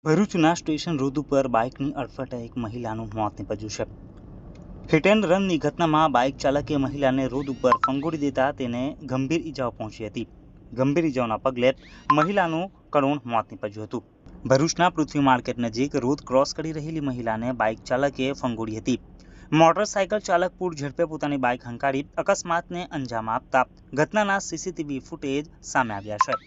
ભરૂચના station road ઉપર બાઇકની અડફેટે એક મહિલાનું મોત નીપજ્યું છે. હિટ એન્ડ રનની ઘટનામાં બાઇક ચાલકે મહિલાને રોડ ઉપર ફંગોળી દેતા તેને ગંભીર ઈજાઓ પહોંચી હતી. ગંભીર ઈજાઓના પગલે મહિલાનું કરુણ મોત નીપજ્યું હતું. ભરૂચના પૃથ્વી માર્કેટ નજીક રોડ ક્રોસ કરી રહેલી મહિલાને બાઇક ચાલકે ફંગોળી હતી. મોટરસાયકલ ચાલક પૂર ઝડપે પોતાની બાઇક હંકારી અકસ્માતને અંજામ આપતા ઘટનાના સીસીટીવી ફૂટેજ સામે આવ્યા છે.